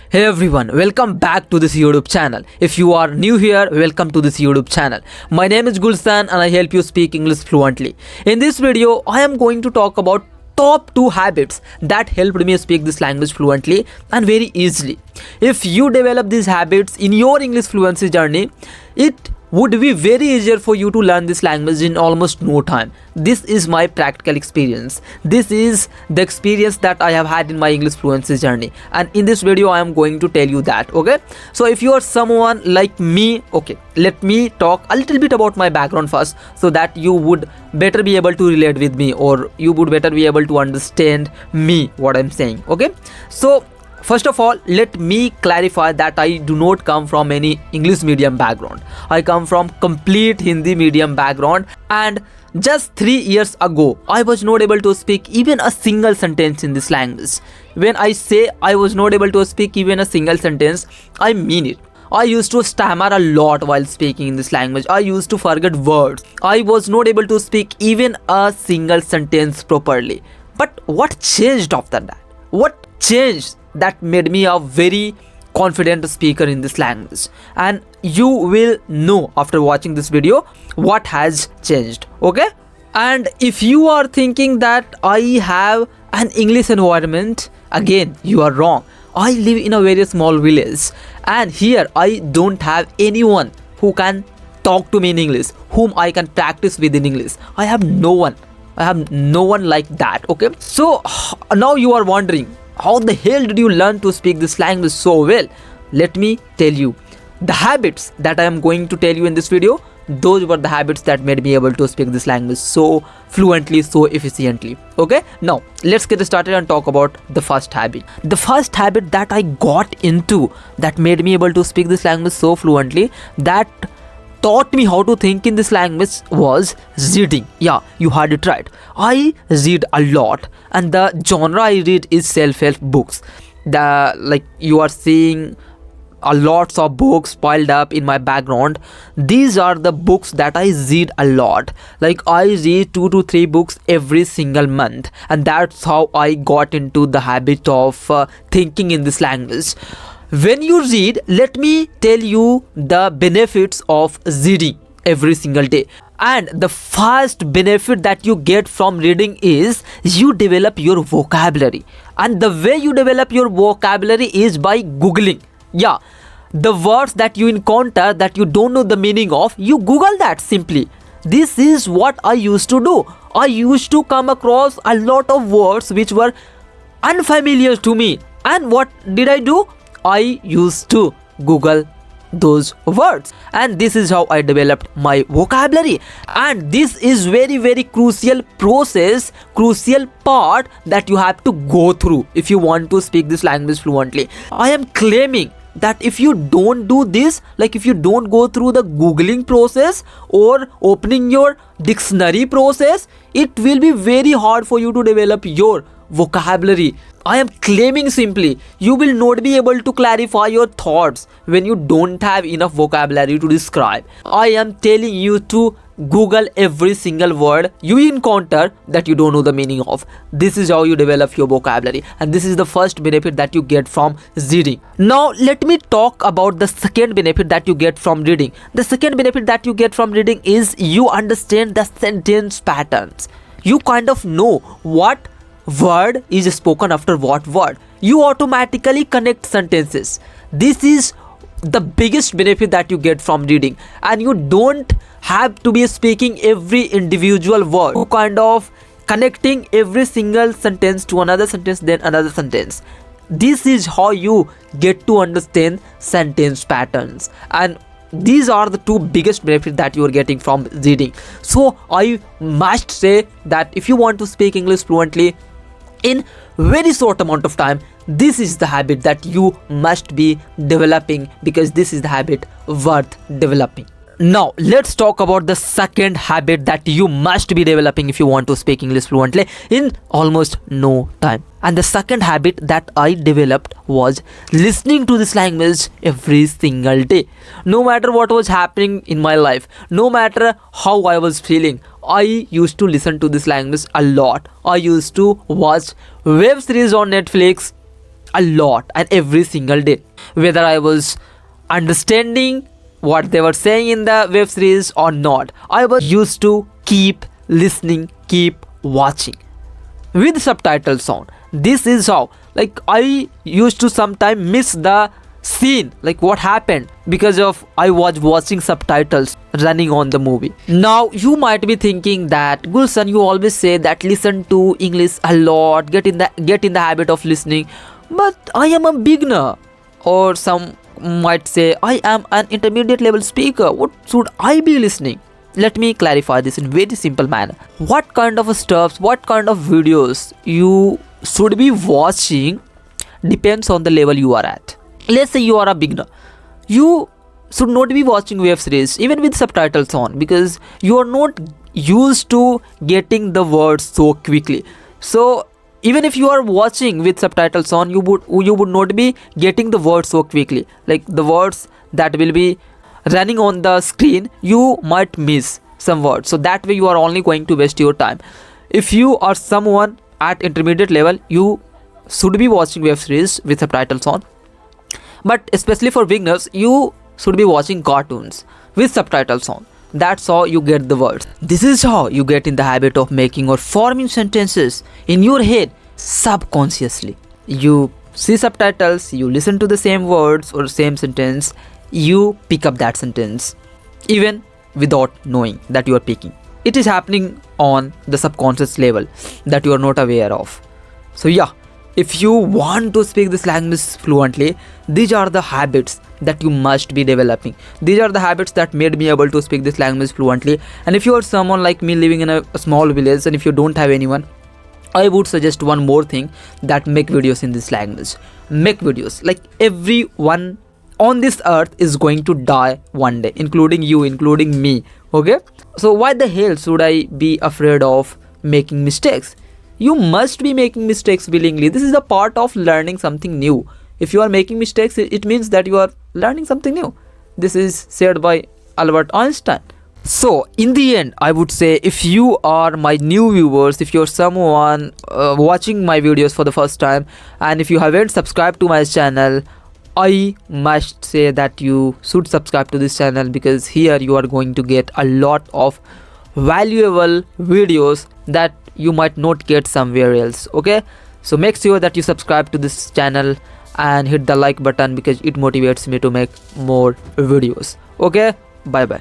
Hey everyone, welcome back to this YouTube channel. If you are new here, welcome to this YouTube channel. My name is Gulstan and I help you speak English fluently. In this video, I am going to talk about top 2 habits that helped me speak this language fluently and very easily. If you develop these habits in your English fluency journey, it would be very easier for you to learn this language in almost no time. This is my practical experience. This is the experience that I have had in my English fluency journey, and in this video I am going to tell you that. Okay, so if you are someone like me, okay, let me talk a little bit about my background first, so that you would better be able to relate with me, or you would better be able to understand me what I'm saying. Okay, so first of all, let me clarify that I do not come from any English medium background. I come from complete Hindi medium background, and just 3 years ago, I was not able to speak even a single sentence in this language. When I say I was not able to speak even a single sentence, I mean it. I used to stammer a lot while speaking in this language. I used to forget words. I was not able to speak even a single sentence properly. But what changed after that? What changed that made me a very confident speaker in this language? And you will know after watching this video what has changed. Okay, and if you are thinking that I have an English environment, again you are wrong. I live in a very small village, and here I don't have anyone who can talk to me in English, whom I can practice with in English. I have no one like that. Okay, so now you are wondering, how the hell did you learn to speak this language so well? Let me tell you. The habits that I am going to tell you in this video, those were the habits that made me able to speak this language so fluently, so efficiently. Okay, now let's get started and talk about the first habit. The first habit that I got into that made me able to speak this language so fluently, that taught me how to think in this language, was reading. Yeah, you heard it right. I read a lot, and the genre I read is self-help books. You are seeing a lots of books piled up in my background. These are the books that I read a lot. Like, I read 2 to 3 books every single month, and that's how I got into the habit of thinking in this language. When you read, let me tell you the benefits of reading every single day. And the first benefit that you get from reading is you develop your vocabulary. And the way you develop your vocabulary is by Googling. Yeah, the words that you encounter that you don't know the meaning of, you Google that simply. This is what I used to do. I used to come across a lot of words which were unfamiliar to me. And what did I do? I used to Google those words, and this is how I developed my vocabulary. And this is very crucial process, crucial part that you have to go through if you want to speak this language fluently. I am claiming that if you don't do this, like if you don't go through the Googling process or opening your dictionary process, it will be very hard for you to develop your vocabulary. I am claiming simply, you will not be able to clarify your thoughts when you don't have enough vocabulary to describe. I am telling you to Google every single word you encounter that you don't know the meaning of. This is how you develop your vocabulary, and this is the first benefit that you get from reading. Now let me talk about the second benefit that you get from reading. The second benefit that you get from reading is you understand the sentence patterns. You kind of know what word is spoken after what word. You automatically connect sentences. This is the biggest benefit that you get from reading, and you don't have to be speaking every individual word. You kind of connecting every single sentence to another sentence, then another sentence. This is how you get to understand sentence patterns, and these are the 2 biggest benefits that you are getting from reading. So I must say that if you want to speak English fluently in very short amount of time, this is the habit that you must be developing, because this is the habit worth developing. Now let's talk about the second habit that you must be developing if you want to speak English fluently in almost no time. And the second habit that I developed was listening to this language every single day. No matter what was happening in my life, no matter how I was feeling, I used to listen to this language a lot. I used to watch web series on Netflix. a lot and every single day. Whether I was understanding what they were saying in the web series or not, I was used to keep listening, keep watching with subtitles on. This is how, like, I used to sometimes miss the scene, like what happened, because of I was watching subtitles running on the movie. Now you might be thinking that, Gulshan, you always say that listen to English a lot, get in the habit of listening, but I am a beginner. Or some might say I am an intermediate level speaker, what should I be listening? Let me clarify this in very simple manner. What kind of stuff, what kind of videos you should be watching depends on the level you are at. Let's say you are a beginner, you should not be watching web series even with subtitles on, because you are not used to getting the words so quickly. So even if you are watching with subtitles on, you would not be getting the words so quickly, like the words that will be running on the screen, you might miss some words. So that way you are only going to waste your time. If you are someone at intermediate level, you should be watching web series with subtitles on. But especially for beginners, you should be watching cartoons with subtitles on. That's how you get the words. This is how you get in the habit of making or forming sentences in your head subconsciously. You see subtitles, you listen to the same words or same sentence, you pick up that sentence even without knowing that you are picking. It is happening on the subconscious level that you are not aware of. So yeah, if you want to speak this language fluently, these are the habits that you must be developing. These are the habits that made me able to speak this language fluently. And if you are someone like me living in a small village, and if you don't have anyone, I would suggest one more thing, that make videos in this language. Make videos. Like, everyone on this earth is going to die one day, including you, including me. Okay? So why the hell should I be afraid of making mistakes? You must be making mistakes willingly. This is a part of learning something new. If you are making mistakes, it means that you are learning something new. This is said by Albert Einstein. So in the end, I would say, if you are my new viewers, if you're someone watching my videos for the first time, and if you haven't subscribed to my channel, I must say that you should subscribe to this channel, because here you are going to get a lot of valuable videos that you might not get somewhere else. Okay, so make sure that you subscribe to this channel and hit the like button, because it motivates me to make more videos. Okay, bye bye.